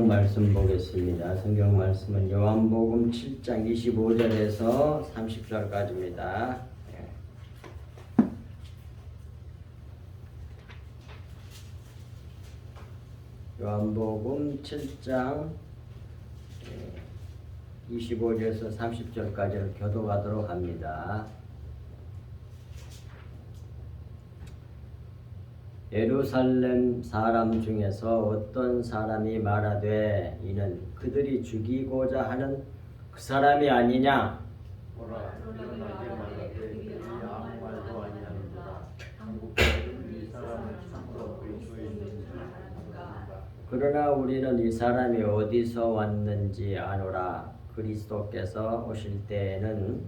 말씀 보겠습니다. 성경 말씀은 요한복음 7장 25절에서 30절까지입니다. 요한복음 7장 25절에서 30절까지를 교독하도록 합니다. 예루살렘 사람 중에서 어떤 사람이 말하되 이는 그들이 죽이고자 하는 그 사람이 아니냐? 그러나 우리는 이 사람이 어디서 왔는지 아노라. 그리스도께서 오실 때에는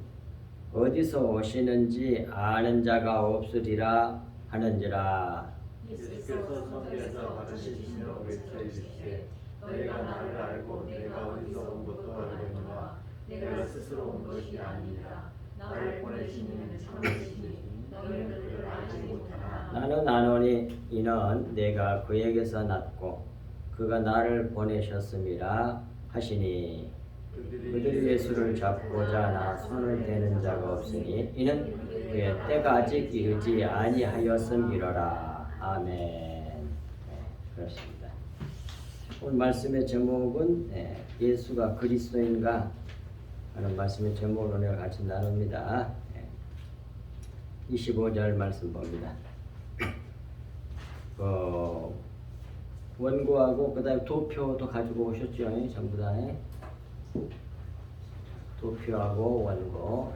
어디서 오시는지 아는 자가 없으리라 하는지라. 예수께서 성경에서 받으시며 외쳐이르시되 너희가 나를 알고 내가 어디서 온 것도 알거니와 내가 스스로 온 것이 아니라 나를 보내신 이는 참으시니 너희는 그를 알지 못하나 나는 아노니 이는 내가 그에게서 났고 그가 나를 보내셨음이라 하시니 그들이 예수를 잡고자 하나 손을 대는 자가 없으니 이는 그의 때가 아직 이르지 아니하였음이로라. 아멘. 네, 그렇습니다. 오늘 말씀의 제목은 예수가 그리스도인가 하는 말씀의 제목을 오늘 같이 나눕니다. 25절 말씀 봅니다. 원고하고 그 다음에 도표도 가지고 오셨죠. 전부 다 도표하고 원고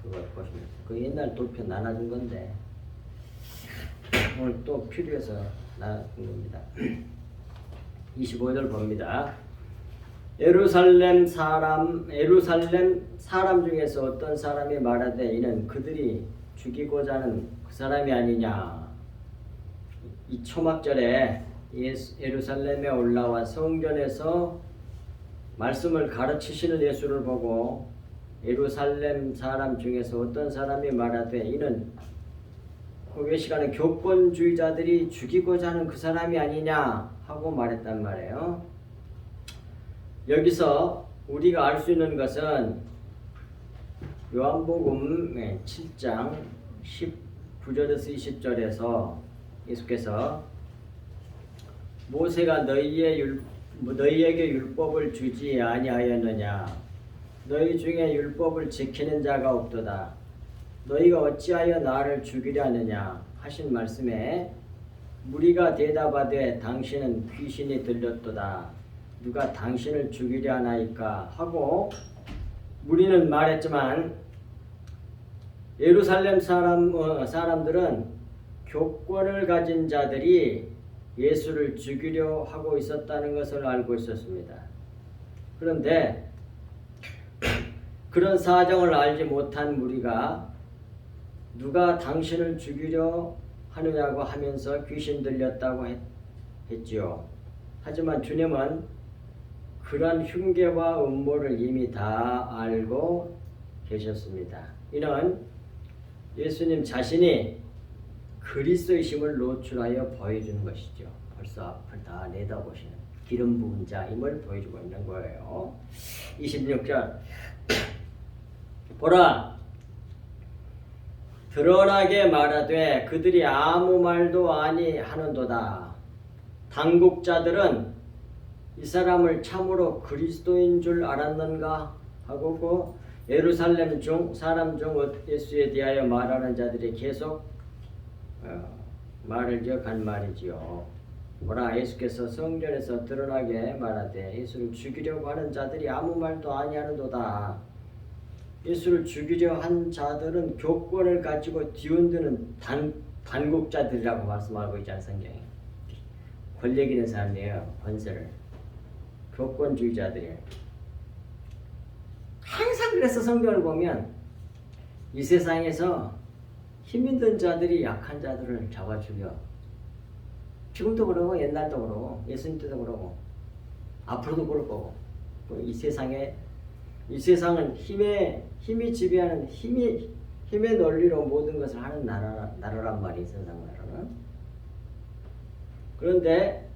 그걸 보시면 그 옛날 도표 나눠준 건데 오늘 또 필요해서 나눈 겁니다. 25절 봅니다. 예루살렘 사람 중에서 어떤 사람이 말하되 이는 그들이 죽이고자 하는 그 사람이 아니냐. 이 초막절에 예루살렘에 올라와 성전에서 말씀을 가르치시는 예수를 보고 예루살렘 사람 중에서 어떤 사람이 말하되 이는 그 외식하는 교권주의자들이 죽이고자 하는 그 사람이 아니냐 하고 말했단 말이에요. 여기서 우리가 알 수 있는 것은 요한복음 7장 19절에서 20절에서 예수께서 모세가 너희에게 율법을 주지 아니하였느냐? 너희 중에 율법을 지키는 자가 없도다. 너희가 어찌하여 나를 죽이려 하느냐? 하신 말씀에 무리가 대답하되 당신은 귀신이 들렸도다. 누가 당신을 죽이려 하나이까? 하고 무리는 말했지만 예루살렘 사람들은 교권을 가진 자들이 예수를 죽이려 하고 있었다는 것을 알고 있었습니다. 그런데 그런 사정을 알지 못한 무리가 누가 당신을 죽이려 하느냐고 하면서 귀신 들렸다고 했지요. 하지만 주님은 그런 흉계와 음모를 이미 다 알고 계셨습니다. 이는 예수님 자신이 그리스도이심을 노출하여 보여주는 것이죠. 벌써 앞을 다 내다보시는 기름 부은 자임을 보여주고 있는 거예요. 26절 보라 드러나게 말하되 그들이 아무 말도 아니하는도다. 당국자들은 이 사람을 참으로 그리스도인 줄 알았는가 하고 예루살렘 사람 중 예수에 대하여 말하는 자들이 계속 말을 기억한 말이지요. 보라 예수께서 성전에서 드러나게 말하되 예수를 죽이려고 하는 자들이 아무 말도 아니하는도다. 예수를 죽이려 한 자들은 교권을 가지고 뒤흔드는 단국자들이라고 말씀하고 있잖아요. 성경에 권력 있는 사람이에요. 권세를 교권주의자들이에요. 항상 그래서 성경을 보면 이 세상에서 힘 있는 자들이 약한 자들을 잡아 죽여. 지금도 그러고 옛날도 그러고 예수님 때도 그러고 앞으로도 그럴 거고. 이 세상은 힘이 지배하는 힘의 논리로 모든 것을 하는 나라란 말이에요. 세상 나라는. 그런데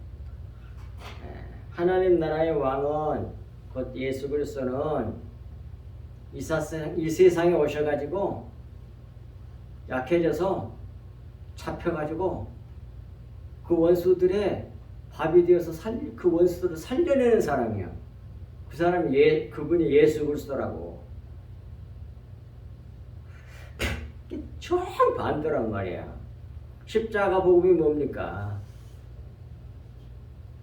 하나님 나라의 왕은 곧 예수 그리스도는 이 세상에 오셔가지고 약해져서 잡혀가지고 그 원수들의 밥이 되어서 그 원수들을 살려내는 사람이야. 그 사람이 그분이 예수 그리스도라고. 정 반대란 말이야. 십자가 복음이 뭡니까?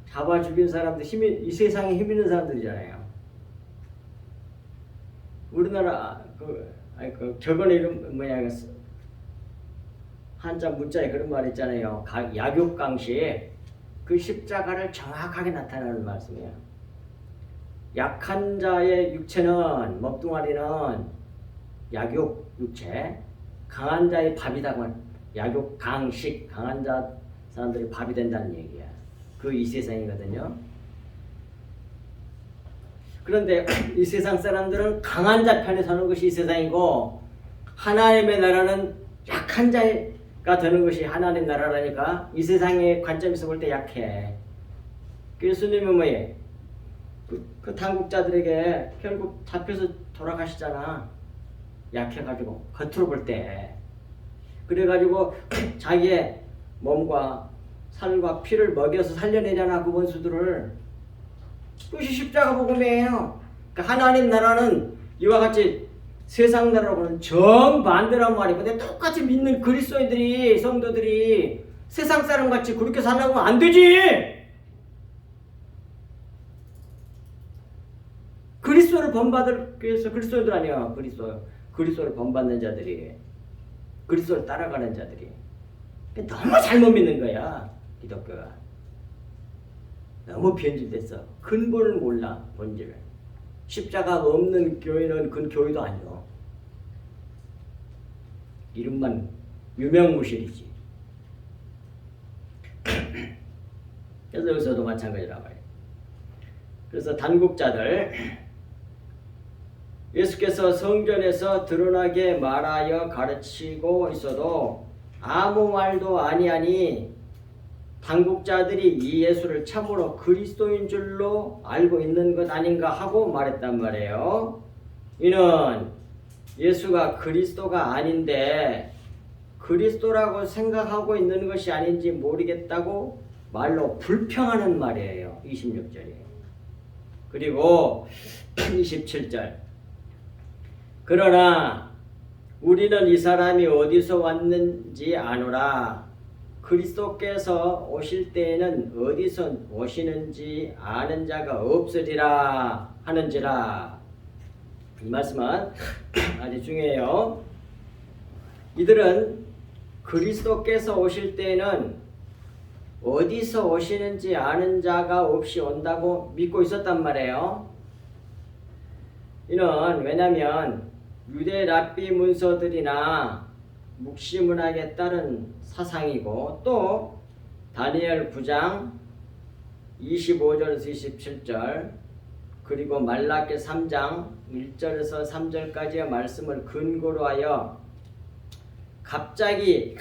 잡아 죽인 사람들, 이 세상에 힘 있는 사람들이잖아요. 우리나라 저번에 이름 뭐냐, 한자 문자에 그런 말 있잖아요. 약육강식, 그 십자가를 정확하게 나타내는 말씀이에요. 약한 자의 육체는, 먹뚱아리는 약육, 육체, 강한 자의 밥이다고. 약육강식, 강한 자 사람들이 밥이 된다는 얘기야. 그 이 세상이거든요. 그런데 이 세상 사람들은 강한 자 편에 서는 것이 이 세상이고, 하나님의 나라는 약한 자가 되는 것이 하나님 나라라니까. 이 세상의 관점에서 볼 때 약해. 예수님은 뭐예요? 그 당국자들에게 결국 잡혀서 돌아가시잖아. 약해가지고 겉으로 볼 때. 그래가지고 자기의 몸과 살과 피를 먹여서 살려내잖아, 그 원수들을. 그것이 십자가 복음이에요. 그러니까 하나님 나라는 이와 같이 세상 나라로는 정반대란 말이에요. 근데 똑같이 믿는 그리스도인들이, 성도들이 세상 사람같이 그렇게 살려고 하면 안 되지. 그리스도를 본받을 위해서, 그리스도인들 아니야, 그리스도를 본받는 자들이, 그리스도를 따라가는 자들이 너무 잘못 믿는 거야. 기독교가 너무 변질됐어. 근본을 몰라. 본질을. 십자가가 없는 교회는 그 교회도 아니요. 이름만 유명무실이지. 그래서 여기서도 마찬가지라고 해요. 그래서 단국자들, 예수께서 성전에서 드러나게 말하여 가르치고 있어도 아무 말도 아니하니 당국자들이 이 예수를 참으로 그리스도인 줄로 알고 있는 것 아닌가 하고 말했단 말이에요. 이는 예수가 그리스도가 아닌데 그리스도라고 생각하고 있는 것이 아닌지 모르겠다고 말로 불평하는 말이에요. 26절이에요. 그리고 27절. 그러나 우리는 이 사람이 어디서 왔는지 아노라. 그리스도께서 오실 때에는 어디서 오시는지 아는 자가 없으리라 하는지라. 이 말씀은 아주 중요해요. 이들은 그리스도께서 오실 때에는 어디서 오시는지 아는 자가 없이 온다고 믿고 있었단 말이에요. 이는 왜냐하면 유대 랍비 문서들이나 묵시문학에 따른 사상이고, 또 다니엘 9장 25절에서 27절 그리고 말라기 3장 1절에서 3절까지의 말씀을 근거로 하여 갑자기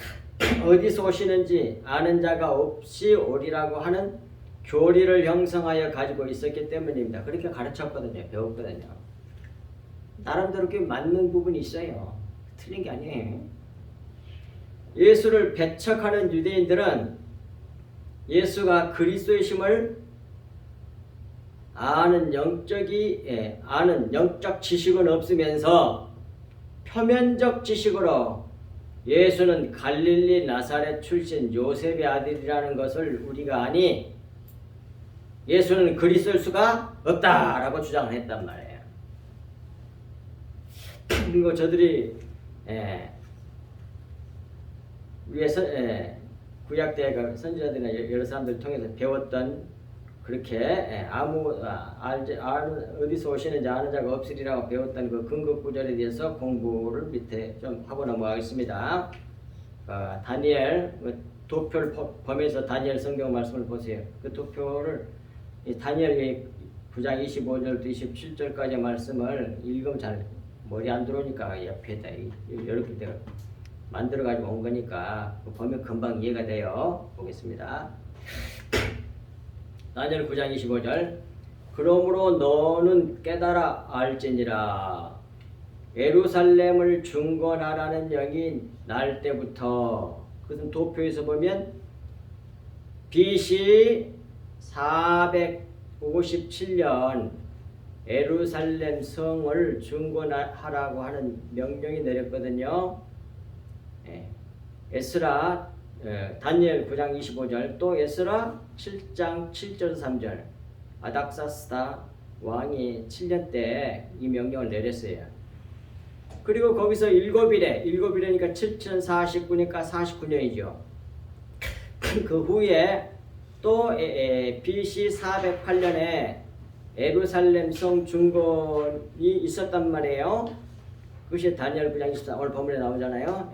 어디서 오시는지 아는 자가 없이 오리라고 하는 교리를 형성하여 가지고 있었기 때문입니다. 그렇게 가르쳤거든요. 배웠거든요. 나름대로 꽤 맞는 부분이 있어요. 틀린 게 아니에요. 예수를 배척하는 유대인들은 예수가 그리스도이심을 아는 영적 지식은 없으면서 표면적 지식으로 예수는 갈릴리 나사렛 출신 요셉의 아들이라는 것을 우리가 아니 예수는 그리스도일 수가 없다라고 주장을 했단 말이에요. 그리고 저들이 위에서 구약대 선지자들이나 여러 사람들 통해서 배웠던 그렇게 어디서 오시는지 아는 자가 없으리라고 배웠던 그 근거 구절에 대해서 공부를 밑에 좀 하고 넘어가겠습니다. 다니엘 도표를 보면서 다니엘 성경 말씀을 보세요. 그 도표를 다니엘 9장 25절부터 27절까지의 말씀을 읽으면 잘 머리 안 들어오니까 옆에다 이렇게 내가 만들어 가지고 온 거니까 보면 금방 이해가 돼요. 보겠습니다. 다니엘 9장 25절. 그러므로 너는 깨달아 알지니라. 예루살렘을 중건하라는 영이 날 때부터, 그것은 도표에서 보면 BC 457년 예루살렘 성을 중건하라고 하는 명령이 내렸거든요. 에스라, 다니엘 9장 25절, 또 에스라 7장 7절 3절, 아닥사스다 왕이 7년 때 이 명령을 내렸어요. 그리고 거기서 7일이니까 7049니까 49년이죠. 그 후에 또 BC 408년에 예루살렘 성 중건이 있었단 말이에요. 그것이 다니엘 9장 24 오늘 본문에 나오잖아요.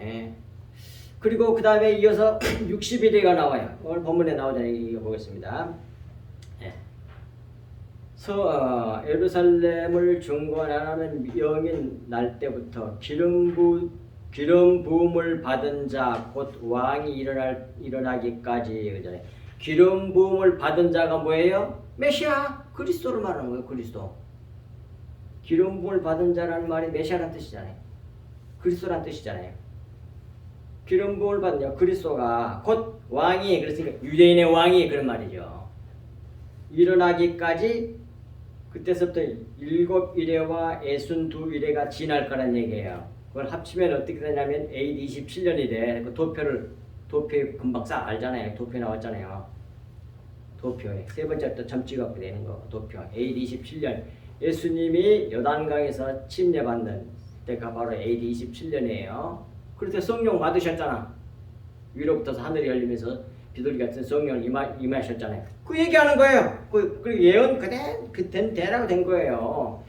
그리고 그 다음에 이어서 60일이가 나와요. 오늘 본문에 나오잖아요. 이거 보겠습니다. 예루살렘을 중건하라는 영이 날 때부터 기름 부음을 받은 자 곧 왕이 일어나기까지. 그잖아요. 기름 부음을 받은 자가 뭐예요? 메시아, 그리스도를 말하는 거예요. 그리스도. 기름 부음을 받은 자라는 말이 메시아라는 뜻이잖아요. 그리스도라는 뜻이잖아요. 기름 부음을 받은 자 그리스도가 곧 왕이, 그랬으니까 유대인의 왕이 그런 말이죠. 일어나기까지, 그때서부터 7일에와 62일에가 지날 거란 얘기예요. 그걸 합치면 어떻게 되냐면 AD 27년이 돼. 그 도표에 금방 싹 알잖아요. 도표 나왔잖아요. 도표에 세 번째부터 점 찍어갖고 되는 거. 도표 AD 27년 예수님이 요단강에서 침례받는 때가 바로 AD 27년이에요. 그래서 성령 받으셨잖아. 위로부터 하늘이 열리면서 비둘기 같은 성령을 임하셨잖아요. 그 얘기하는 거예요. 그 예언 대라고 된 거예요.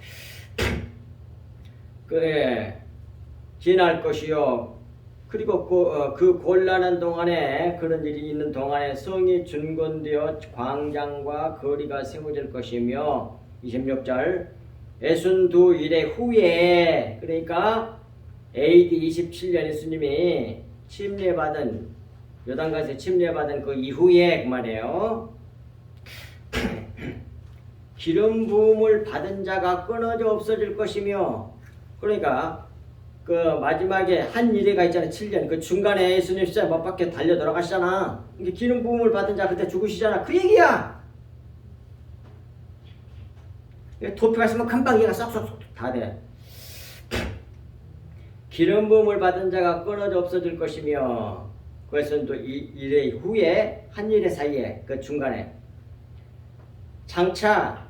지날 것이요. 그리고 그 곤란한 동안에, 그런 일이 있는 동안에 성이 준건되어 광장과 거리가 세워질 것이며, 26절 62일의 후에, 그러니까 AD 27년 예수님이 요단강에서 침례받은 그 이후에 그 말이에요. 기름 부음을 받은 자가 끊어져 없어질 것이며, 그러니까 그 마지막에 한 일회가 있잖아요. 7년. 그 중간에 예수님 십자가에 못 박혀 달려 돌아가시잖아. 이게 기름 부음을 받은 자 그때 죽으시잖아. 그 얘기야. 도표가 있으면 금방 얘가 쏙쏙 다 돼. 기름 부음을 받은 자가 끊어져 없어질 것이며, 그것은 또 이 일의 후에, 한 일의 사이에, 그 중간에 장차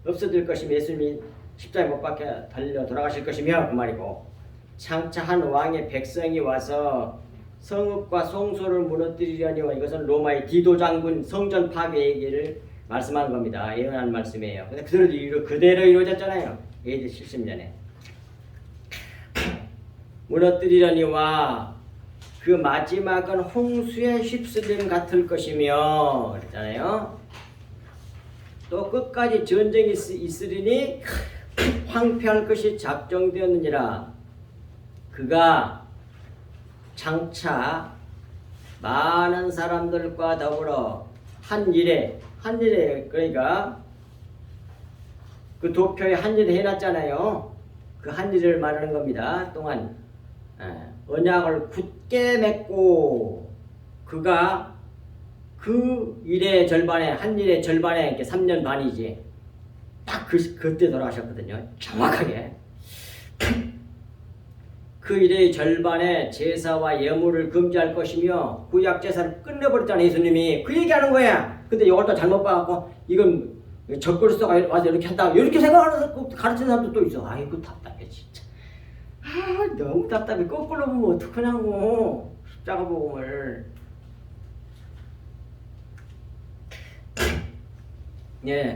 없어질 것이며, 예수님이 십자가에 못 박혀 달려 돌아가실 것이며 그 말이고, 장차 한 왕의 백성이 와서 성읍과 성소를 무너뜨리려니와, 이것은 로마의 디도 장군 성전 파괴 얘기를 말씀하는 겁니다. 예언한 말씀이에요. 근데 그대로 이루어졌잖아요. AD 70년에 무너뜨리려니와 그 마지막은 홍수의 휩쓸림 같을 것이며 그랬잖아요. 또 끝까지 전쟁이 있으리니 황폐할 것이 작정되었느니라. 그가 장차 많은 사람들과 더불어 한 일에, 그러니까 그 도표에 한 일에 해놨잖아요. 그 한 일을 말하는 겁니다. 동안 언약을 굳게 맺고, 그가 그 일의 절반에, 한 일의 절반에, 이렇게 3년 반이지, 딱 그때 돌아가셨거든요. 정확하게. 그 일의 절반에 제사와 예물을 금지할 것이며 구약 제사를 끝내버렸잖아요. 예수님이 그 얘기하는 거야. 근데 이걸 또 잘못 봐갖고 이건 적그리스도가 와서 이렇게 한다, 이렇게 생각하는 가르치는 사람도 또 있어. 아이고 답답해 진짜. 너무 답답해. 거꾸로 보면 어떡하냐고, 십자가 복음을.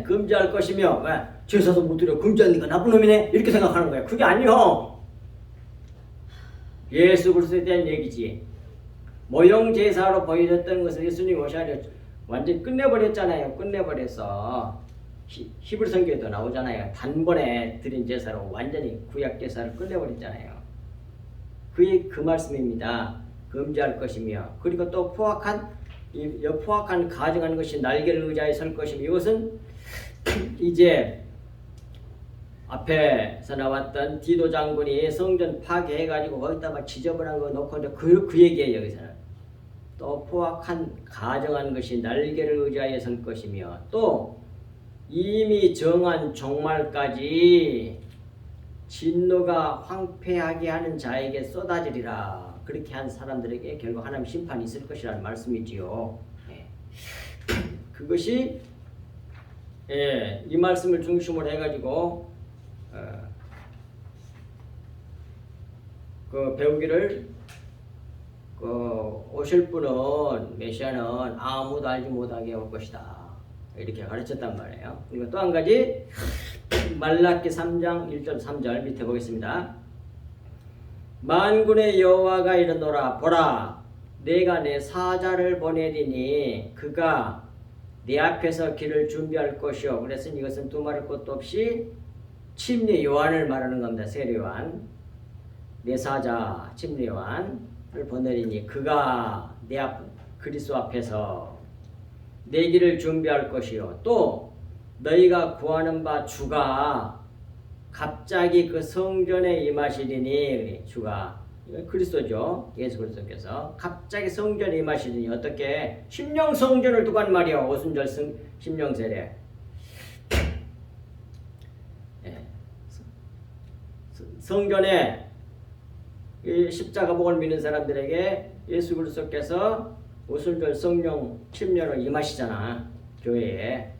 금지할 것이며, 제사도 못 드려 금지하니까 나쁜 놈이네, 이렇게 생각하는 거야. 그게 아니요. 예수 그리스도에 대한 얘기지. 모형 제사로 보여줬던 것을 예수님이 오셔야 완전히 끝내버렸잖아요. 끝내버려서 히브리 성경에도 나오잖아요. 단번에 드린 제사로 완전히 구약 제사를 끝내버렸잖아요. 그 말씀입니다. 금지할 것이며, 그리고 또 포악한 이 포악한 가정하는 것이 날개를 의자에 설 것이며 이것은 이제 앞에서 나왔던 디도 장군이 성전 파괴해가지고 거기다 막 지저분한 거 놓고 이제 그 얘기예요. 여기서는 또 포악한 가정한 것이 날개를 의지하여 설 것이며 또 이미 정한 종말까지 진노가 황폐하게 하는 자에게 쏟아지리라. 그렇게 한 사람들에게 결국 하나님 심판이 있을 것이라는 말씀이지요. 그것이 이 말씀을 중심으로 해가지고 그 배우기를 오실 분은 메시아는 아무도 알지 못하게 올 것이다. 이렇게 가르쳤단 말이에요. 그리고 또 한 가지 말라기 3장 1절 3절 밑에 보겠습니다. 만군의 여호와가 이르노라 보라 내가 내 사자를 보내리니 그가 내 앞에서 길을 준비할 것이요. 그래서 이것은 두말할 것도 없이 침례 요한을 말하는 겁니다. 세례 요한 내 사자 침례 요한을 보내리니 그가 내 앞 그리스도 앞에서 내 길을 준비할 것이요. 또 너희가 구하는 바 주가 갑자기 그 성전에 임하시리니 주가 그리스도죠. 예수 그리스도께서 갑자기 성전에 임하시리니 어떻게 심령 성전을 두고 한 말이요. 오순절 심령 세례. 성전에 이 십자가 복을 믿는 사람들에게 예수 그리스도께서 오순절 성령 침례로 임하시잖아. 교회에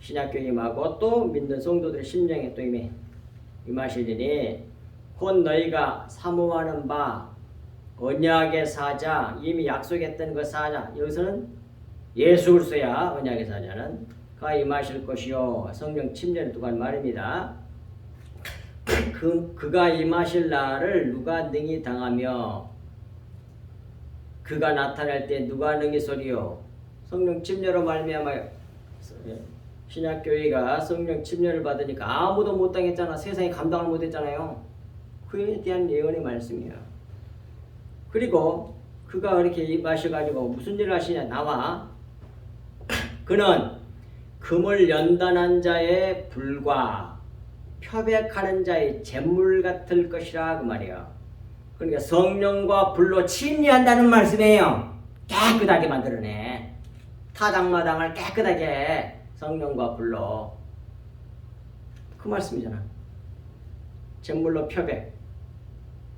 신약교회 임하고 또 믿는 성도들의 심령에 또 임하시리니 곧 너희가 사모하는 바 언약의 사자 이미 약속했던 그 사자 여기서는 예수 그리스도야. 언약의 사자는 가 임하실 것이요. 성령 침례를 두고 한 말입니다. 그가 임하실 날을 누가 능히 당하며 그가 나타날 때 누가 능히 서리요. 성령 침례로 말미암아 신약교회가 성령 침례를 받으니까 아무도 못 당했잖아. 세상이 감당을 못했잖아요. 그에 대한 예언의 말씀이야. 그리고 그가 그렇게 임하셔가지고 무슨 일을 하시냐. 나와 그는 금을 연단한 자의 불과 표백하는 자의 잿물 같을 것이라 그 말이야. 그러니까 성령과 불로 침례한다는 말씀이에요. 깨끗하게 만들어내. 타당마당을 깨끗하게 성령과 불로. 그 말씀이잖아. 잿물로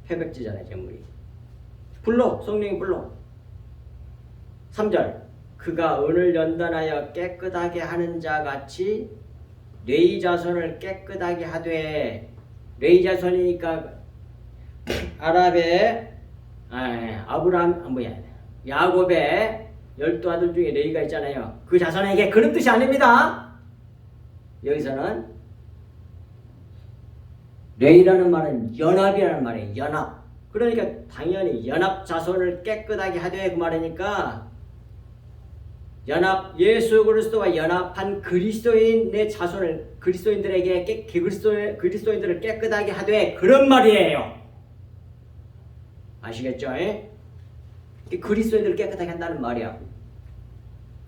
표백지잖아요. 잿물이. 불로 성령의 불로. 3절 그가 은을 연단하여 깨끗하게 하는 자 같이 레위 자손을 깨끗하게 하되 레위 자손이니까 아랍의 아브라함 야곱의 12아들 중에 레위가 있잖아요. 그 자손에게 그런 뜻이 아닙니다. 여기서는 레위라는 말은 연합이라는 말이에요. 연합. 그러니까 당연히 연합 자손을 깨끗하게 하되 그 말이니까 연합 예수 그리스도와 연합한 그리스도인의 자손을 그리스도인들에게 그리스도인들을 깨끗하게 하되 그런 말이에요. 아시겠죠? 그리스도인들을 깨끗하게 한다는 말이야.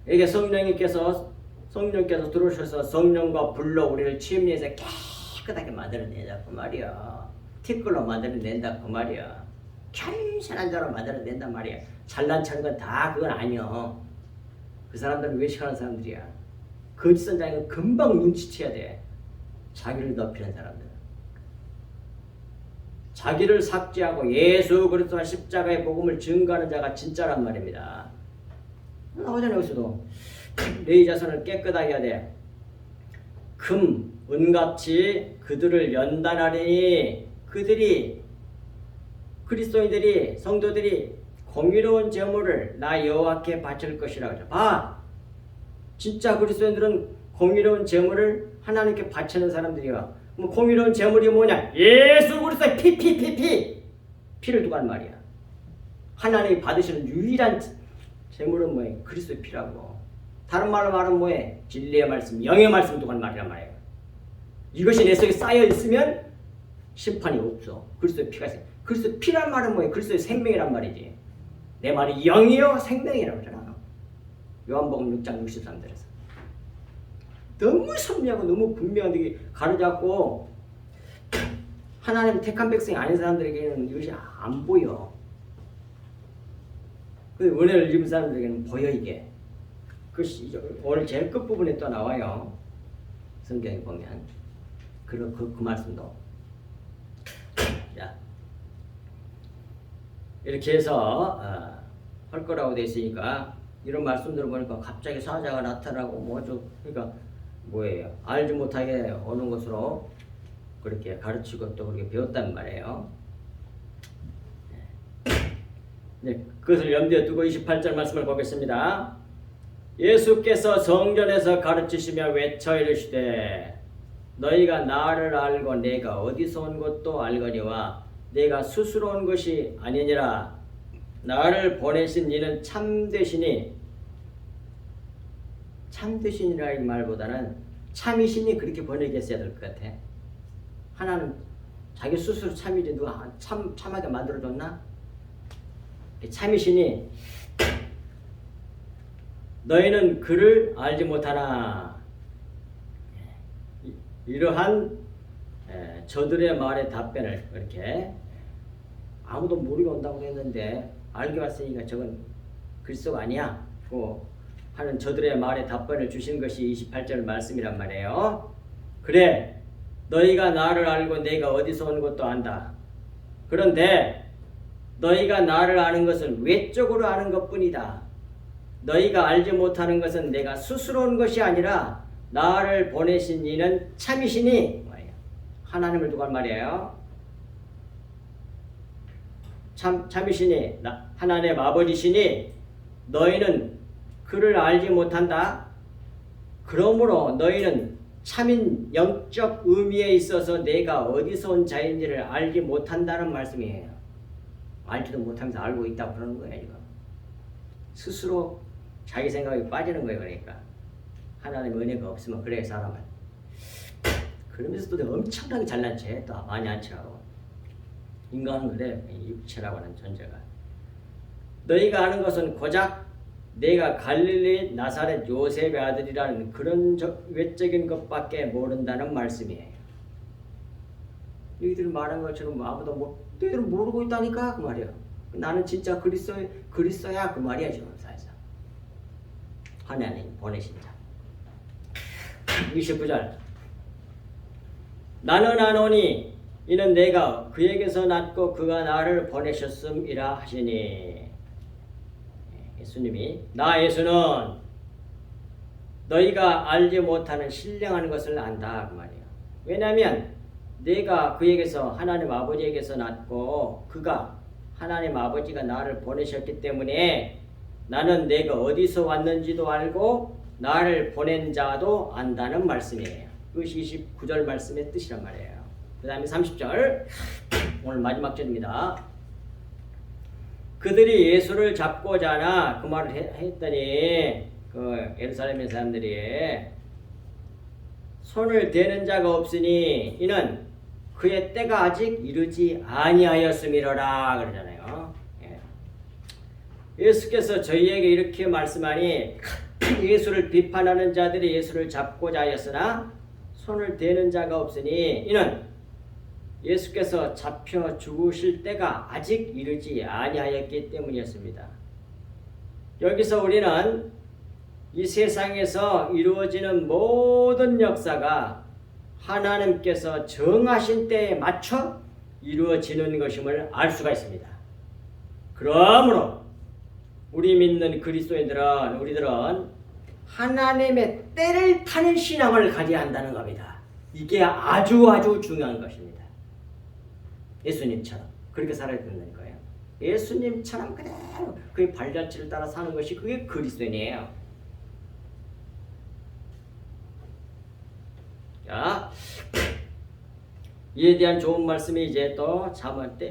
이게 성령께서 들어오셔서 성령과 불로 우리를 침례해서 깨끗하게 만들어내자 그 말이야. 티끌로 만들어낸다 그 말이야. 겸손한 자로 만들어낸단 말이야. 잘난 척한 건 다 그건 아니야. 그 사람들은 외식하는 사람들이야. 거짓 선자는 금방 눈치채야 돼. 자기를 높이는 사람들. 자기를 삭제하고 예수 그리스도와 십자가의 복음을 증거하는 자가 진짜란 말입니다. 나오잖아요. 여기서도 레위 자손을 깨끗하게 하되 금, 은같이 그들을 연단하리니 그들이 그리스도인들이 성도들이 공의로운 제물을 나 여호와께 바칠 것이라고 하죠. 봐! 진짜 그리스도인들은 공의로운 제물을 하나님께 바치는 사람들이야. 뭐 공의로운 제물이 뭐냐? 예수 그리스도의 피를 두고 한 말이야. 하나님이 받으시는 유일한 제물은 뭐예요? 그리스도의 피라고. 다른 말로 말하면 뭐예요? 진리의 말씀, 영의 말씀 두고 한 말이란 말이에요. 이것이 내 속에 쌓여 있으면 심판이 없어. 그리스도의 피가 있어요. 그리스도의 피란 말은 뭐예요? 그리스도의 생명이란 말이지. 내 말이 영이요 생명이라고 그러잖아. 요한복음 6장 63절에서. 너무 선명하고 너무 분명하게 가르잡고 하나님 택한 백성이 아닌 사람들에게는 이것이 안 보여. 그 은혜를 입은 사람들에게는 보여 이게. 그것이 오늘 제일 끝부분에 또 나와요. 성경에 보면 그 말씀도. 자, 이렇게 해서 할 거라고 돼 있으니까 이런 말씀들을 보니까 갑자기 사자가 나타나고 뭐죠? 그러니까 뭐예요? 알지 못하게 오는 것으로 그렇게 가르치고 또 그렇게 배웠단 말이에요. 네, 그것을 염두에 두고 28절 말씀을 보겠습니다. 예수께서 성전에서 가르치시며 외쳐 이르시되 너희가 나를 알고 내가 어디서 온 것도 알거니와 내가 스스로 온 것이 아니니라. 나를 보내신 이는 참되시니, 참되시니라는 말보다는 참이시니 그렇게 번역했어야 될 것 같아. 하나는 자기 스스로 참이지 누가 참하게 만들어줬나? 참이시니 너희는 그를 알지 못하나. 이러한 저들의 말에 답변을 이렇게 아무도 모르고 온다고 했는데 알게 왔으니까 저건 그리스도가 아니야 하는 저들의 말에 답변을 주신 것이 28절 말씀이란 말이에요. 그래 너희가 나를 알고 내가 어디서 온 것도 안다. 그런데 너희가 나를 아는 것은 외적으로 아는 것뿐이다. 너희가 알지 못하는 것은 내가 스스로 온 것이 아니라 나를 보내신 이는 참이시니, 하나님을 두고 할 말이에요. 참이시니 하나님의 아버지시니 너희는 그를 알지 못한다. 그러므로 너희는 참인 영적 의미에 있어서 내가 어디서 온 자인지를 알지 못한다는 말씀이에요. 알지도 못하면서 알고 있다고 그러는 거예요. 지금 스스로 자기 생각에 빠지는 거예요. 그러니까 하나님의 은혜가 없으면 그래 사람은. 그러면서도 엄청나게 잘난 체 또 많이 안 체하고. 인간은 그래, 육체라고 하는 존재가. 너희가 아는 것은 고작 내가 갈릴리 나사렛 요셉의 아들이라는 그런 외적인 것밖에 모른다는 말씀이에요. 너희들이 말한 것처럼 아무도 너희들은 모르고 있다니까 그 말이야. 나는 진짜 그리스도야 그 말이야 지금 사실상. 하나님 보내신 자. 29절. 나는 아노니 이는 내가 그에게서 낳고 그가 나를 보내셨음이라 하시니. 예수님이 나 예수는 너희가 알지 못하는 신령한 것을 안다 그 말이에요. 왜냐하면 내가 그에게서 하나님 아버지에게서 낳고 그가 하나님 아버지가 나를 보내셨기 때문에 나는 내가 어디서 왔는지도 알고 나를 보낸 자도 안다는 말씀이에요. 그것이 29절 말씀의 뜻이란 말이에요. 그 다음에 30절 오늘 마지막 절입니다. 그들이 예수를 잡고자 하나 그 말을 했더니 그 예루살렘의 사람들이 손을 대는 자가 없으니 이는 그의 때가 아직 이르지 아니하였음이로라 그러잖아요. 예수께서 저희에게 이렇게 말씀하니 예수를 비판하는 자들이 예수를 잡고자 하였으나 손을 대는 자가 없으니 이는 예수께서 잡혀 죽으실 때가 아직 이르지 아니하였기 때문이었습니다. 여기서 우리는 이 세상에서 이루어지는 모든 역사가 하나님께서 정하신 때에 맞춰 이루어지는 것임을 알 수가 있습니다. 그러므로 우리 믿는 그리스도인들은 우리들은 하나님의 때를 타는 신앙을 가져야 한다는 겁니다. 이게 아주 중요한 것입니다. 예수님처럼 그렇게 살아야 된다는 거예요. 예수님처럼 그대로 그의 발자취를 따라 사는 것이 그게 그리스도인이에요. 자, 이에 대한 좋은 말씀이 이제 또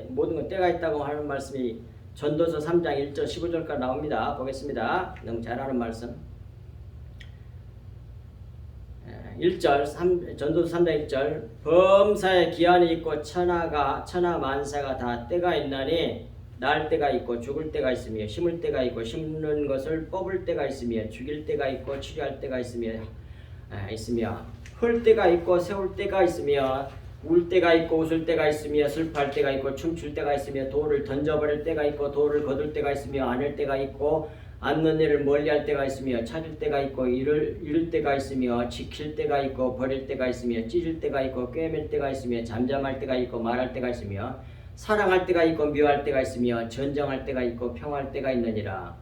모든 건 때가 있다고 하는 말씀이 전도서 3장 1절 15절까지 나옵니다. 보겠습니다. 너무 잘 아는 말씀. 1절 전도서 3장 1절 범사에 기한이 있고 천하 만사가 다 때가 있나니 날 때가 있고 죽을 때가 있으며 심을 때가 있고 심는 것을 뽑을 때가 있으며 죽일 때가 있고 치료할 때가 있으며 흘 때가 있고 세울 때가 있으며 울 때가 있고 웃을 때가 있으며 슬퍼할 때가 있고 춤출 때가 있으며 돌을 던져버릴 때가 있고 돌을 거둘 때가 있으며 안을 때가 있고 안는 일을 멀리할 때가 있으며 찾을 때가 있고 잃을 때가 있으며 지킬 때가 있고 버릴 때가 있으며 찢을 때가 있고 꿰맬 때가 있으며 잠잠할 때가 있고 말할 때가 있으며 사랑할 때가 있고 미워할 때가 있으며 전쟁할 때가 있고 평화할 때가 있느니라.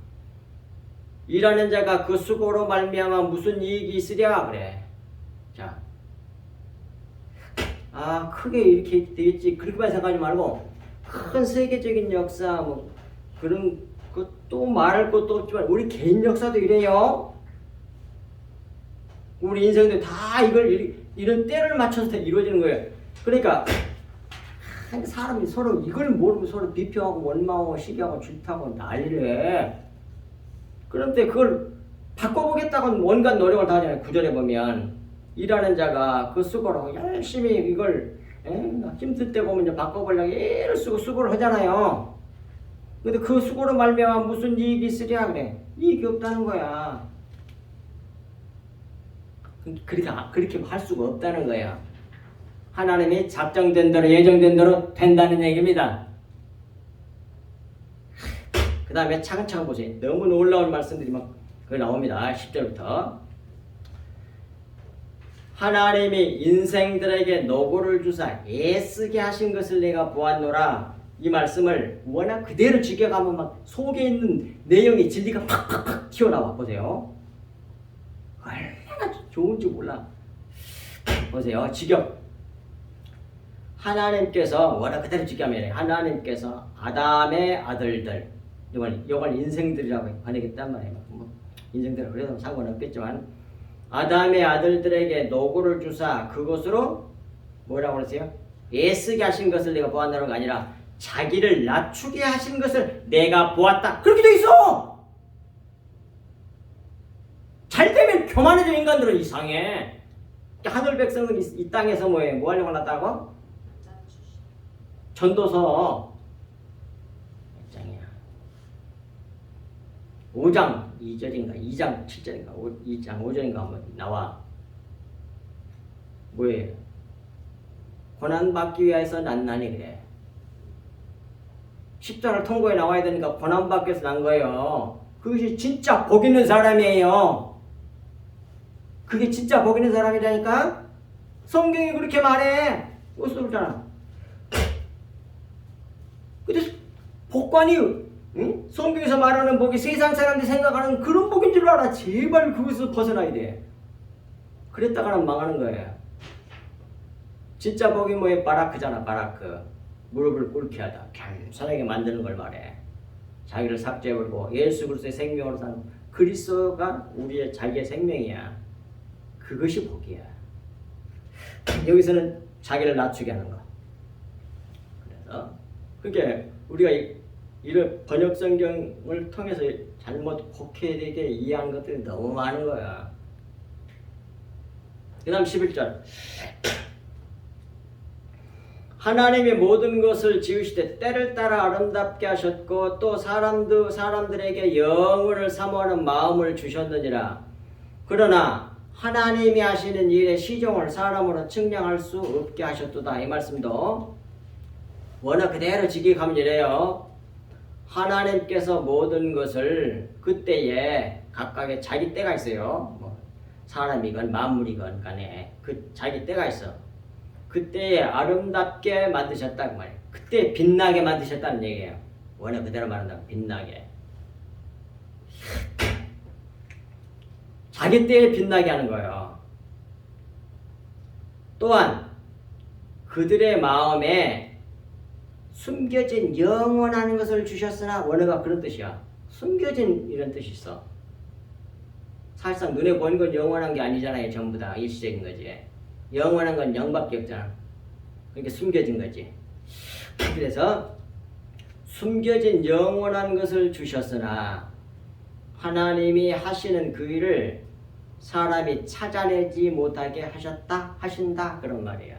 일하는 자가 그 수고로 말미암아 무슨 이익이 있으랴 그래. 자, 크게 이렇게 되겠지 그렇게만 생각하지 말고 큰 세계적인 역사 뭐 그런 또 말할 것도 없지만 우리 개인 역사도 이래요. 우리 인생도 다 이런 때를 맞춰서 다 이루어지는 거예요. 그러니까 사람이 서로 이걸 모르고 서로 비평하고 원망하고 시기하고 질투하고 난리래. 그런데 그걸 바꿔보겠다고 온갖 노력을 다 하잖아요. 구절에 보면 일하는 자가 그 수고로 열심히 이걸 힘들 때 보면 바꿔보려고 애를 쓰고 수고를 하잖아요. 근데 그 수고로 말미암아 무슨 이익이 있으랴 그래. 이익이 없다는 거야. 그렇게 할 수가 없다는 거야. 하나님이 작정된 대로 예정된 대로 된다는 얘기입니다. 그 다음에 차근차근 보세요. 너무 놀라운 말씀들이 막 나옵니다. 10절부터 하나님이 인생들에게 노고를 주사 애쓰게 하신 것을 내가 보았노라. 이 말씀을 워낙 그대로 지켜가면 막 속에 있는 내용이 진리가 팍팍팍 튀어나와. 보세요. 얼마나 좋은지 몰라. 보세요. 직역. 하나님께서 워낙 그대로 지켜하면 하나님께서 아담의 아들들 이걸 인생들이라고 번역했단 말이에요. 뭐 인생들 그래도 상관없겠지만 아담의 아들들에게 노고를 주사 그것으로 뭐라고 그러세요? 애쓰게 하신 것을 내가 보았다는 거 아니라 자기를 낮추게 하신 것을 내가 보았다. 그렇게 돼 있어. 잘 되면 교만해져. 인간들은 이상해. 하늘 백성은 이 땅에서 뭐 하려고 났다고? 전도서 5장 2절인가 2장 7절인가 2장 5절인가 한번 나와. 뭐예요? 고난받기 위해서 난나니 그래. 십자가를 통과해 나와야 되니까 고난받기 위해서 난 거예요. 그것이 진짜 복 있는 사람이에요. 그게 진짜 복 있는 사람이라니까. 성경이 그렇게 말해. 옷소리잖아. 근데 복관이 성경에서 말하는 복이 세상 사람들이 생각하는 그런 복인 줄 알아. 제발 그것에서 벗어나야 돼. 그랬다가는 망하는 거예요. 진짜 복이 뭐예요? 바라크잖아. 바라크. 무릎을 꿇게 하다. 겸손하게 만드는 걸 말해. 자기를 삭제해버리고 예수 그리스도의 생명으로 사는 그리스도가 우리의 자기의 생명이야. 그것이 복이야. 여기서는 자기를 낮추게 하는 거. 그래서 그게 우리가 이런 번역 성경을 통해서 잘못 곡해되게 이해한 것들이 너무 많은 거야. 그 다음 11절. 하나님이 모든 것을 지으시되 때를 따라 아름답게 하셨고 또 사람들에게 영혼을 사모하는 마음을 주셨느니라. 그러나 하나님이 하시는 일의 시종을 사람으로 측량할 수 없게 하셨도다. 이 말씀도 워낙 그대로 지켜가면 이래요. 하나님께서 모든 것을 그때에 각각의 자기 때가 있어요. 뭐 사람이건 만물이건 간에 그 자기 때가 있어. 그때에 아름답게 만드셨다 그 말이에요. 그때 빛나게 만드셨다는 얘기예요. 워낙 그대로 말한다면 빛나게. 자기 때에 빛나게 하는 거예요. 또한 그들의 마음에 숨겨진 영원한 것을 주셨으나 원어가 그런 뜻이야. 숨겨진 이런 뜻이 있어. 사실상 눈에 보이는 건 영원한 게 아니잖아요. 전부 다 일시적인 거지. 영원한 건 영밖에 없잖아. 그러니까 숨겨진 거지. 그래서 숨겨진 영원한 것을 주셨으나 하나님이 하시는 그 일을 사람이 찾아내지 못하게 하신다 그런 말이에요.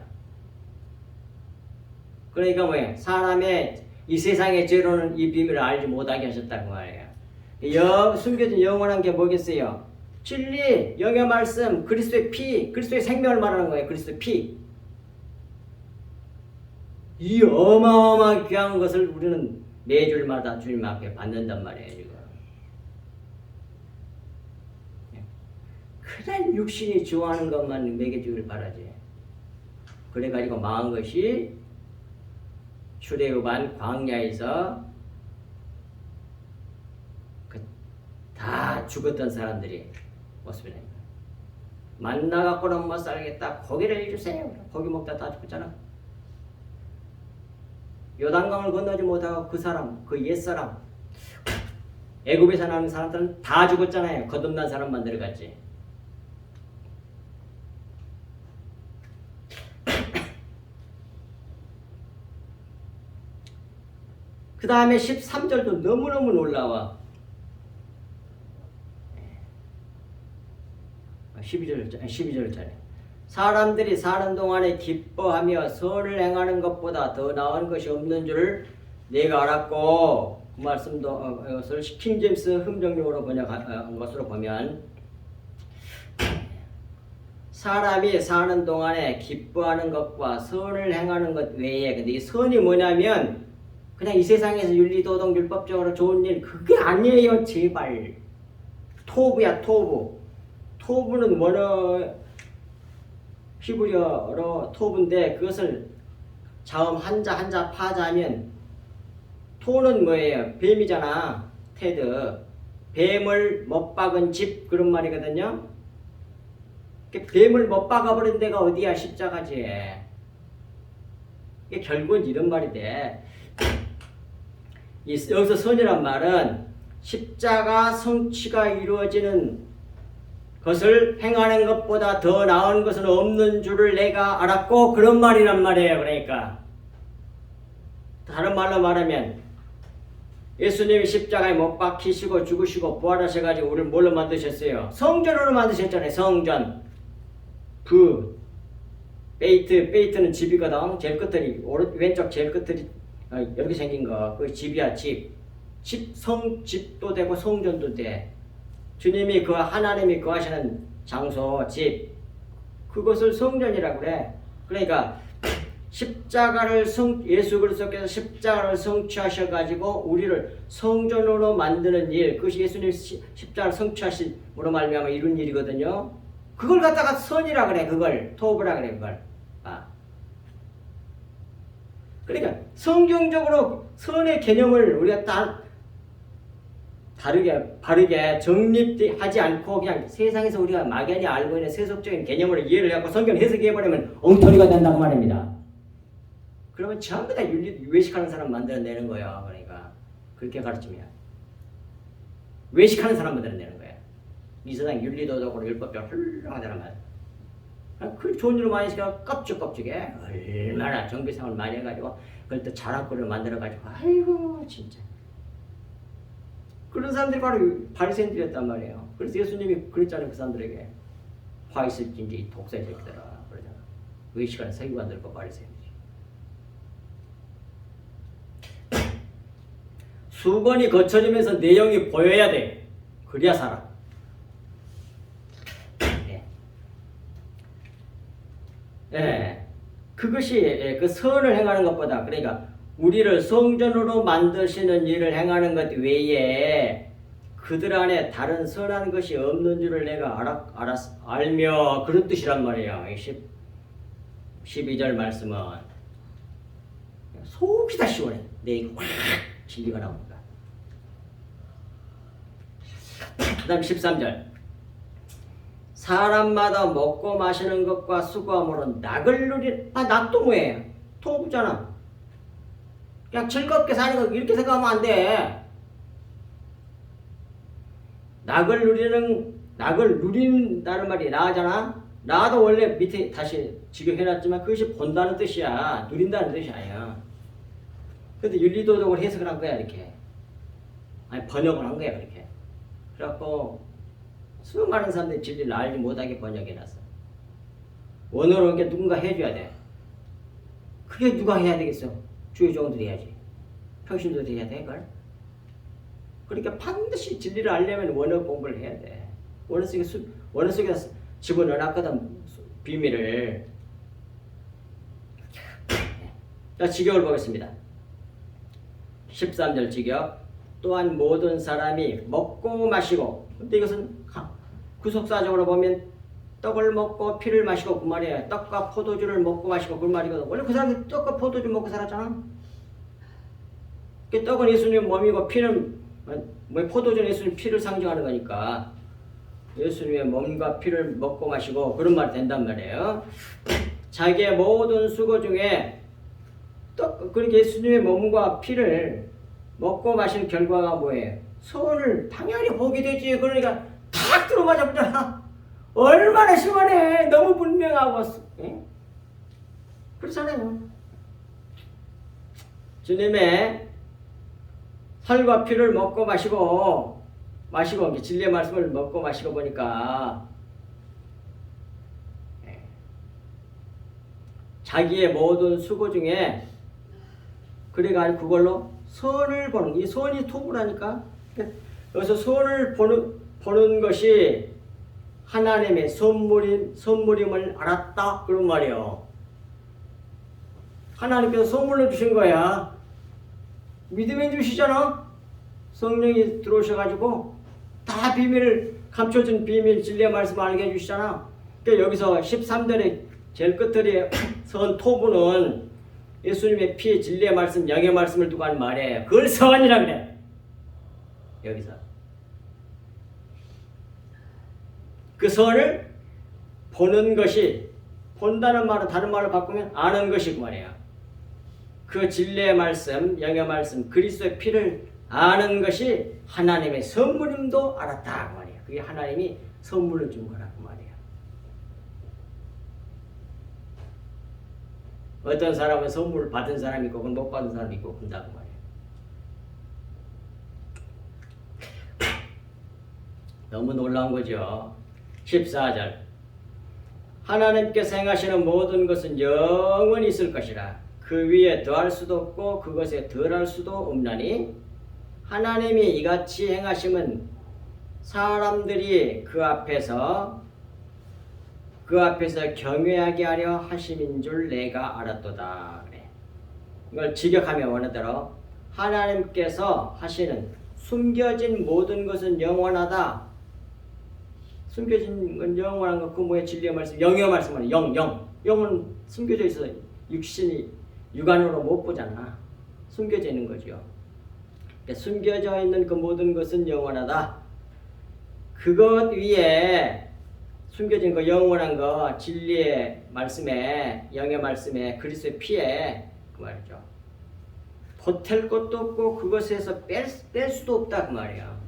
그러니까 뭐예요? 사람의 이 세상의 죄로는 이 비밀을 알지 못하게 하셨다고 말이에요. 숨겨진 영원한 게 뭐겠어요? 진리, 영의 말씀, 그리스도의 피, 그리스도의 생명을 말하는 거예요. 그리스도의 피. 이 어마어마하게 귀한 것을 우리는 매주일마다 주님 앞에 받는단 말이에요. 지금. 그냥 육신이 좋아하는 것만 먹여주길 바라지. 그래가지고 망한 것이 출애굽한 광야에서 다 죽었던 사람들이 모습이랍니다. 만나 갖고는 못 살겠다. 고기를 주세요. 고기 먹다 다 죽었잖아. 요단강을 건너지 못하고 그 사람, 그 옛사람, 애굽에서 나는 사람들은 다 죽었잖아요. 거듭난 사람만 들어갔지. 그 다음에 13절도 너무너무 놀라워. 12절짜리. 사람들이 사는 동안에 기뻐하며 선을 행하는 것보다 더 나은 것이 없는 줄을 내가 알았고, 그 말씀도 이것을 킹제임스 흥정용어로 번역한 것으로 보면, 사람이 사는 동안에 기뻐하는 것과 선을 행하는 것 외에, 근데 이 선이 뭐냐면 그냥 이 세상에서 윤리도덕 율법적으로 좋은 일 그게 아니에요. 제발. 토부야 토부. 토부는 원어 히브리어로 토부인데 그것을 자음 한자 파자하면 토는 뭐예요? 뱀이잖아. 테드. 뱀을 못 박은 집 그런 말이거든요. 뱀을 못 박아버린 데가 어디야? 십자가지. 이게 결국은 이런 말이 돼. 여기서 선이란 말은 십자가 성취가 이루어지는 것을 행하는 것보다 더 나은 것은 없는 줄을 내가 알았고, 그런 말이란 말이에요. 그러니까 다른 말로 말하면 예수님이 십자가에 못 박히시고 죽으시고 부활하셔가지고 우리를 뭘로 만드셨어요? 성전으로 만드셨잖아요. 성전. 베이트는 집이거든. 제일 끝들이 왼쪽 제일 끝들이 이렇게 생긴 거, 그 집이야, 집. 집도 되고 성전도 돼. 주님이 그 하나님이 거하시는 장소, 집. 그것을 성전이라고 그래. 그러니까 예수 그리스도께서 십자가를 성취하셔가지고 우리를 성전으로 만드는 일, 그것이 예수님 십자가를 성취하심으로 말미암아 이룬 일이거든요. 그걸 갖다가 선이라 그래. 그걸 토브라 그래. 그걸. 그러니까 성경적으로 선의 개념을 우리가 바르게 정립하지 않고 그냥 세상에서 우리가 막연히 알고 있는 세속적인 개념을 이해를 해갖고 성경 해석해버리면 엉터리가 된다고 말입니다. 그러면 전부 다 외식하는 사람 만들어내는 거야. 그러니까 그렇게 가르치면 외식하는 사람 만들어내는 거야. 이 세상 윤리도덕으로 율법적으로 훌륭하다는 말. 그 좋은 일을 많이 시켜 껍죽껍죽해. 얼마나 정비생활을 많이 해가지고 그걸 또 자랑거리를 만들어가지고 아이고 진짜. 그런 사람들이 바로 바리새인들이었단 말이에요. 그래서 예수님이 그랬잖아요. 그 사람들에게 화 있을진지 독사의 새끼들아 그러잖아. 외식하는 서기관들과 바리새인들이. 수건이 거쳐지면서 내용이 보여야 돼. 그래야 살아. 그것이 그 선을 행하는 것보다, 그러니까 우리를 성전으로 만드시는 일을 행하는 것 외에 그들 안에 다른 선한 것이 없는 줄을 내가 알며, 그런 뜻이란 말이에요. 12절 말씀은 속이 다 시원해. 내 이거 확 진리가 나옵니다. 그 다음 13절. 사람마다 먹고 마시는 것과 수고함으로 낙을 낙도 뭐예요? 토부잖아. 그냥 즐겁게 사는 거 이렇게 생각하면 안 돼. 낙을 누린다는 말이 나잖아. 나도 원래 밑에 다시 직역해놨지만 그것이 본다는 뜻이야. 누린다는 뜻이 아니야. 근데 윤리도덕을 해석을 한 거야 이렇게. 아니 번역을 한 거야 그렇게. 그래갖고 수많은 사람들이 진리를 알지 못하게 번역해놨어. 원어로 이렇게 누군가 해줘야 돼. 그게 누가 해야 되겠어? 주의 종들이 해야지. 평신도 돼야 돼 그걸. 그러니까 반드시 진리를 알려면 원어 공부를 해야 돼. 원어 속에 집어넣어놨거든 비밀을. 자, 직역을 보겠습니다. 13절 직역. 또한 모든 사람이 먹고 마시고, 근데 이것은 구속사적으로 보면 떡을 먹고 피를 마시고 그 말이에요. 떡과 포도주를 먹고 마시고 그 말이거든. 원래 그 사람이 떡과 포도주 먹고 살았잖아. 그 떡은 예수님 몸이고 피는 포도주는 예수님 피를 상징하는 거니까 예수님의 몸과 피를 먹고 마시고 그런 말이 된단 말이에요. 자기의 모든 수고 중에 그렇게 예수님의 몸과 피를 먹고 마신 결과가 뭐예요? 소원을 당연히 보게 되지. 그러니까 탁 들어맞아 보잖아. 얼마나 심하네. 너무 분명하고. 예? 그렇잖아요. 주님의 살과 피를 먹고 마시고 진리의 말씀을 먹고 마시고 보니까 자기의 모든 수고 중에 그래가 그걸로 선을 보는, 이 선이 토부라니까. 여기서 선을 보는 것이 하나님의 선물임을 알았다 그런 말이에요. 하나님께서 선물로 주신 거야. 믿음에 주시잖아. 성령이 들어오셔가지고 다 비밀을 감춰준 비밀 진리의 말씀을 알게 해주시잖아. 그러니까 여기서 13절에 제일 끝들이 선 토부는 예수님의 피의 진리의 말씀, 영의 말씀을 두고 하는 말이에요. 그걸 선이라 그래. 여기서 그 선을 보는 것이, 본다는 말은 다른 말로 바꾸면 아는 것이 그 말이에요. 그 진리의 말씀, 영의 말씀, 그리스도의 피를 아는 것이 하나님의 선물임도 알았다 그 말이에요. 그게 하나님이 선물을 준 거라 그 말이에요. 어떤 사람은 선물을 받은 사람이 있고 못 받은 사람이 있고 그런다고 말이에요. 너무 놀라운 거죠. 14절. 하나님께서 행하시는 모든 것은 영원히 있을 것이라. 그 위에 더할 수도 없고 그것에 덜할 수도 없나니 하나님이 이같이 행하심은 사람들이 그 앞에서 경외하게 하려 하심인 줄 내가 알았도다. 그래. 이걸 직역하면 원하대로 하나님께서 하시는 숨겨진 모든 것은 영원하다. 숨겨진 건 영원한 거, 그 뭐의 진리의 말씀, 영의 말씀은 영은 숨겨져 있어. 육신이 육안으로 못 보잖아. 숨겨져 있는 거죠. 그러니까 숨겨져 있는 그 모든 것은 영원하다. 그것 위에 숨겨진 거, 영원한 거, 진리의 말씀에, 영의 말씀에, 그리스도의 피에 그 말이죠. 보탤 것도 없고 그것에서 뺄 수도 없다 그 말이야.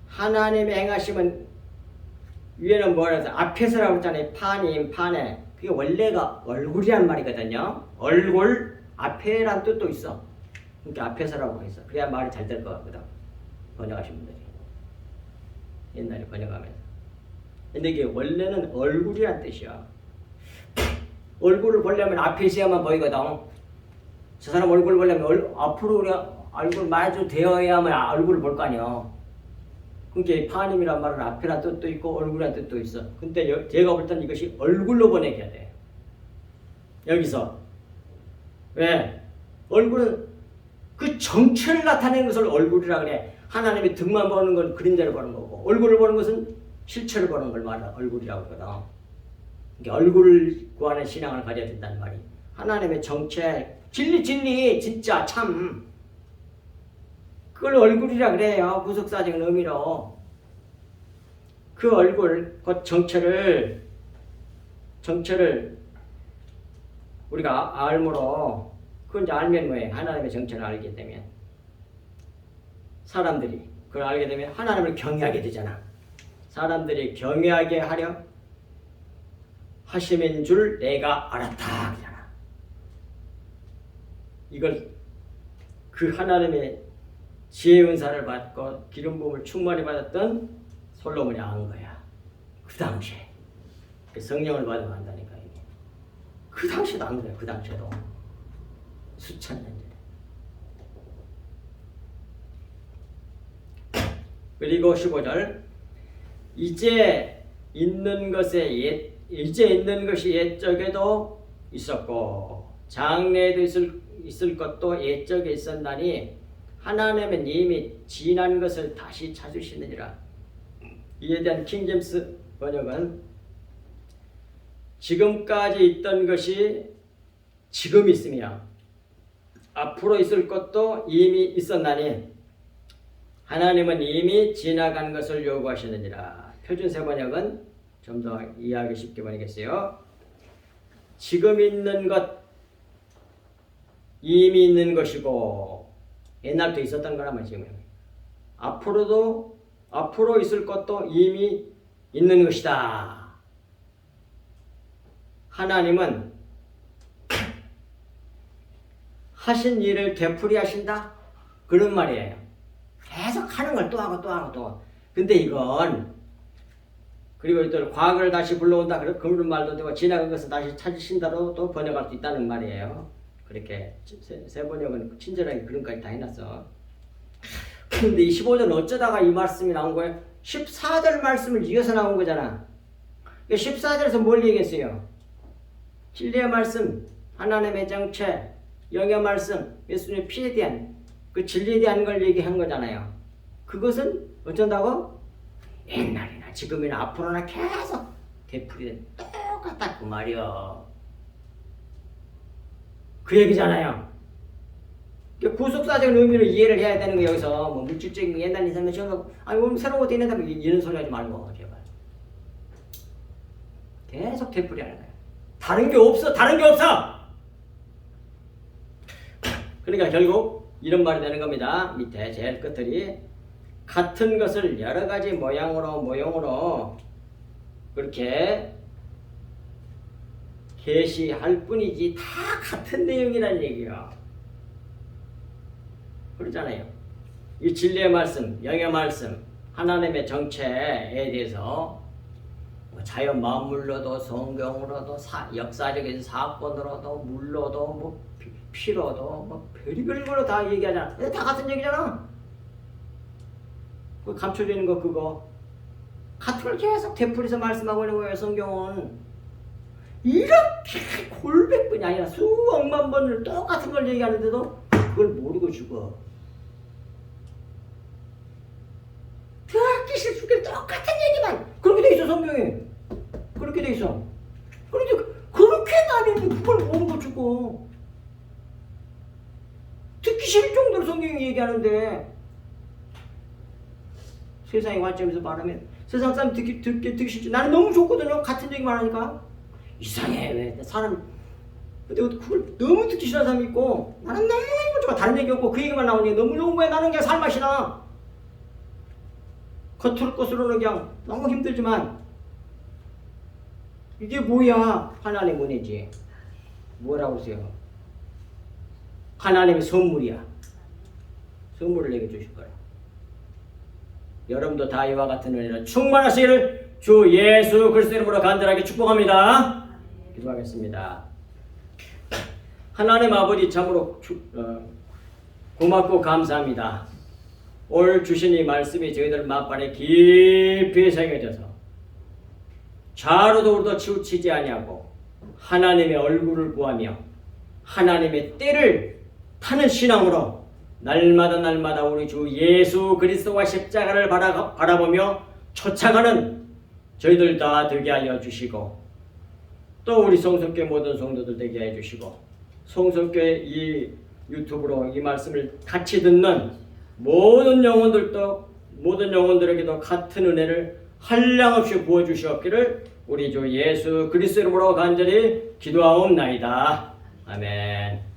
하나님의 행하심은 위에는 뭐라 해서 앞에서라고 했잖아요. 판에. 그게 원래가 얼굴이란 말이거든요. 얼굴, 앞에란 뜻도 있어. 그러니까 앞에서라고 했어. 그래야 말이 잘 될 것 같거든. 번역하신 분들이. 옛날에 번역하면서. 근데 이게 원래는 얼굴이란 뜻이야. 얼굴을 보려면 앞에 있어야만 보이거든. 저 사람 얼굴을 보려면 앞으로 우리가 얼굴 마주 되어야만 얼굴을 볼 거 아니야. 그러니까 파님이란 말은 앞이란 뜻도 있고 얼굴이란 뜻도 있어. 근데 제가 볼 때는 이것이 얼굴로 번역해야 돼. 여기서. 왜? 얼굴은 그 정체를 나타내는 것을 얼굴이라 그래. 하나님의 등만 보는 건 그림자를 보는 거고, 얼굴을 보는 것은 실체를 보는 걸 말해 얼굴이라고 하거든. 그러니까 얼굴을 구하는 신앙을 가져야 된다는 말이. 하나님의 정체, 진리 진짜 참. 그걸 얼굴이라 그래요. 구속사적인 의미로. 그 얼굴, 그 정체를 우리가 알므로, 그건 이제 알면 뭐예요? 하나님의 정체를 알게 되면. 사람들이 그걸 알게 되면 하나님을 경외하게 되잖아. 사람들이 경외하게 하려 하심인 줄 내가 알았다. 그러잖아. 이걸 그 하나님의 지혜 은사를 받고 기름 부음을 충만히 받았던 솔로몬이 안 거야. 그 당시에. 성령을 받으면 안다니까. 이게. 그 당시에도 안 그래. 그 당시에도. 수천 년 전에. 그리고 15절 이제 있는 것이 옛적에도 있었고 장래에도 있을 것도 옛적에 있었나니 하나님은 이미 지난 것을 다시 찾으시느니라. 이에 대한 킹제임스 번역은 지금까지 있던 것이 지금 있으며 앞으로 있을 것도 이미 있었나니 하나님은 이미 지나간 것을 요구하시느니라. 표준세 번역은 좀 더 이해하기 쉽게 번역했어요. 지금 있는 것 이미 있는 것이고 옛날부터 있었던 거라면 지금 앞으로 있을 것도 이미 있는 것이다. 하나님은 하신 일을 되풀이 하신다? 그런 말이에요. 계속 하는 걸 또 하고 또 하고 또. 근데 이건 그리고 또 과거를 다시 불러온다 그런 말도 되고 지나간 것을 다시 찾으신다로 또 번역할 수 있다는 말이에요. 그렇게 세 번역은 친절하게 그런까지 다 해놨어. 근데 이 15절은 어쩌다가 이 말씀이 나온 거예요? 14절 말씀을 이어서 나온 거잖아. 14절에서 뭘 얘기했어요? 진리의 말씀, 하나님의 정체, 영의 말씀, 예수님의 피에 대한 그 진리에 대한 걸 얘기한 거잖아요. 그것은 어쩐다고? 옛날이나 지금이나 앞으로나 계속 되풀이된 똑같다고 말이요. 그 얘기잖아요. 구속사적인 의미를 이해를 해야 되는 거. 여기서 뭐 물질적인 옛날 인생을 지어가고 아니 뭐 새로운 것도 있는데 이런 소리 하지 말고 제발. 계속 되풀이하는 거예요. 다른 게 없어. 그러니까 결국 이런 말이 되는 겁니다. 밑에 제일 끝들이 같은 것을 여러 가지 모형으로 그렇게 계시할 뿐이지 다 같은 내용이라는 얘기야. 그러잖아요. 이 진리의 말씀, 영의 말씀, 하나님의 정체에 대해서 자연 만물로도 성경으로도 역사적인 사건으로도 물로도 뭐 피로도 뭐 별의별 걸로 다 얘기하잖아. 다 같은 얘기잖아. 그 감춰지는 거 그거 같은 걸 계속 되풀이해서 말씀하고 있는 거예요. 성경은 이렇게 골백번이 아니라 수억만 번을 똑같은 걸 얘기하는데도 그걸 모르고 죽어. 듣기 싫게 똑같은 얘기만 그렇게 돼 있어. 성경에 그렇게 돼 있어. 그런데 그렇게 나뉘는데 그걸 모르고 죽어. 듣기 싫을 정도로 성경이 얘기하는데 세상의 관점에서 말하면 세상 사람 듣기 싫지. 나는 너무 좋거든요. 같은 얘기만 하니까 이상해. 왜 사람 근데 그걸 너무 듣기 싫어하는 사람이 있고 나는 너무 좋아. 다른 얘기 없고 그 얘기만 나오니 너무 좋은 거야. 나는 그냥 살맛이 나. 겉으로 것으로는 그냥 너무 힘들지만 이게 뭐야? 하나님의 은혜지. 뭐라고 하세요? 하나님의 선물이야. 선물을 내게 주실 거야. 여러분도 다 이와 같은 은혜로 충만하시기를 주 예수 그리스도 이름으로 간절하게 축복합니다. 기도하겠습니다. 하나님 아버지 참으로 고맙고 감사합니다. 오늘 주신 이 말씀이 저희들 마음판에 깊이 새겨져서 좌로도 우로도 치우치지 아니하고 하나님의 얼굴을 구하며 하나님의 때를 타는 신앙으로 날마다 우리 주 예수 그리스도와 십자가를 바라보며 쫓아가는 저희들 다 되게 하여 주시고 또 우리 성성교회 모든 성도들 되게 해 주시고 성성교회 이 유튜브로 이 말씀을 같이 듣는 모든 영혼들에게도 같은 은혜를 한량없이 부어주시옵기를 우리 주 예수 그리스도 이름으로 간절히 기도하옵나이다. 아멘.